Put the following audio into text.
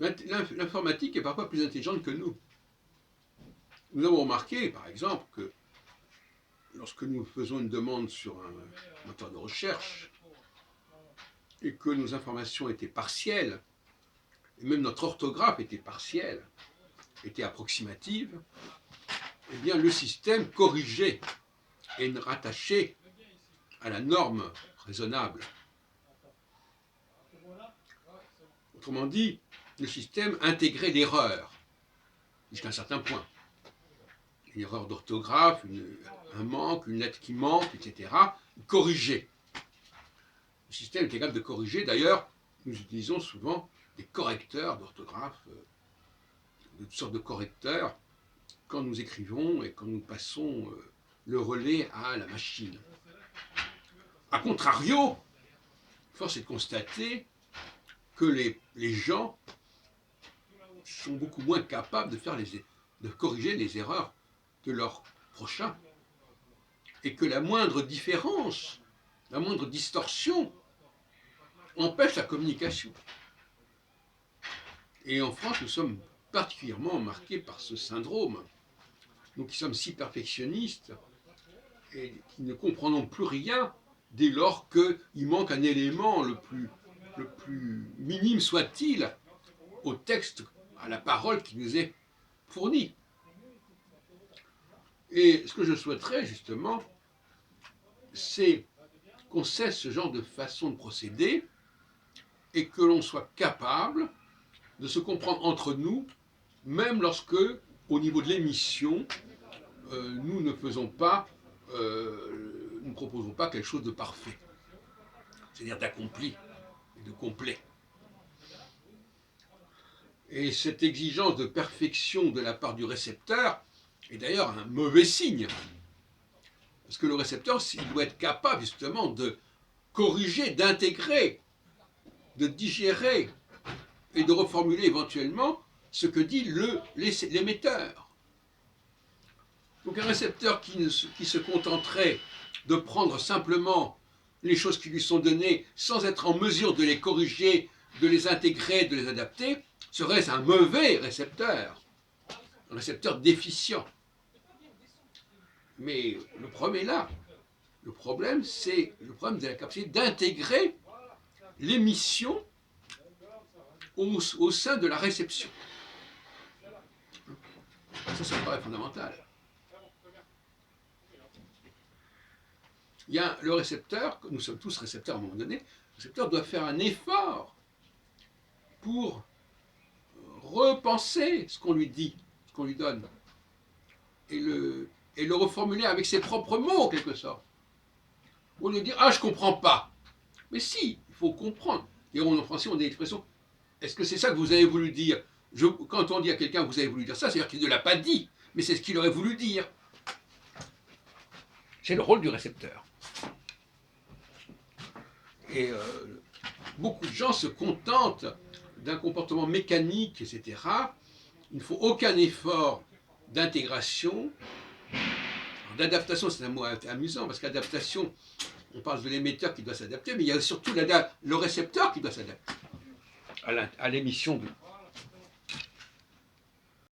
L'informatique est parfois plus intelligente que nous. Nous avons remarqué, par exemple, que lorsque nous faisons une demande sur un moteur de recherche et que nos informations étaient partielles, et même notre orthographe était partielle, était approximative, eh bien le système corrigeait et rattachait à la norme raisonnable. Autrement dit, le système intégrait l'erreur jusqu'à un certain point. Une erreur d'orthographe, un manque, une lettre qui manque, etc. Corriger. Le système est capable de corriger. D'ailleurs, nous utilisons souvent des correcteurs d'orthographe, de toutes sortes de correcteurs, quand nous écrivons et quand nous passons le relais à la machine. A contrario, force est de constater que les gens sont beaucoup moins capables de corriger les erreurs de leurs prochains. Et que la moindre différence, la moindre distorsion empêche la communication. Et en France, nous sommes particulièrement marqués par ce syndrome. Nous qui sommes si perfectionnistes et qui ne comprenons plus rien dès lors qu'il manque un élément le plus minime soit-il au texte, à la parole qui nous est fournie. Et ce que je souhaiterais justement, c'est qu'on cesse ce genre de façon de procéder et que l'on soit capable de se comprendre entre nous, même lorsque, au niveau de l'émission, nous ne proposons pas quelque chose de parfait, c'est-à-dire d'accompli et de complet. Et cette exigence de perfection de la part du récepteur est d'ailleurs un mauvais signe. Parce que le récepteur, il doit être capable justement de corriger, d'intégrer, de digérer et de reformuler éventuellement ce que dit l'émetteur. Donc un récepteur qui se contenterait de prendre simplement les choses qui lui sont données sans être en mesure de les corriger, de les intégrer, de les adapter, serait un mauvais récepteur, un récepteur déficient. Mais le problème est là. Le problème, c'est le problème de la capacité d'intégrer l'émission au sein de la réception. Ça me paraît fondamental. Il y a le récepteur, nous sommes tous récepteurs à un moment donné, le récepteur doit faire un effort pour repenser ce qu'on lui dit, ce qu'on lui donne, et le reformuler avec ses propres mots, en quelque sorte. Au lieu de dire « Ah, je ne comprends pas ». Mais si, il faut comprendre. Et en français, on a l'expression « Est-ce que c'est ça que vous avez voulu dire ?» Quand on dit à quelqu'un « Vous avez voulu dire ça », c'est-à-dire qu'il ne l'a pas dit, mais c'est ce qu'il aurait voulu dire. C'est le rôle du récepteur. Et beaucoup de gens se contentent d'un comportement mécanique, etc. Il ne faut aucun effort d'intégration. D'adaptation, c'est un mot amusant, parce qu'adaptation, on parle de l'émetteur qui doit s'adapter, mais il y a surtout le récepteur qui doit s'adapter à l'émission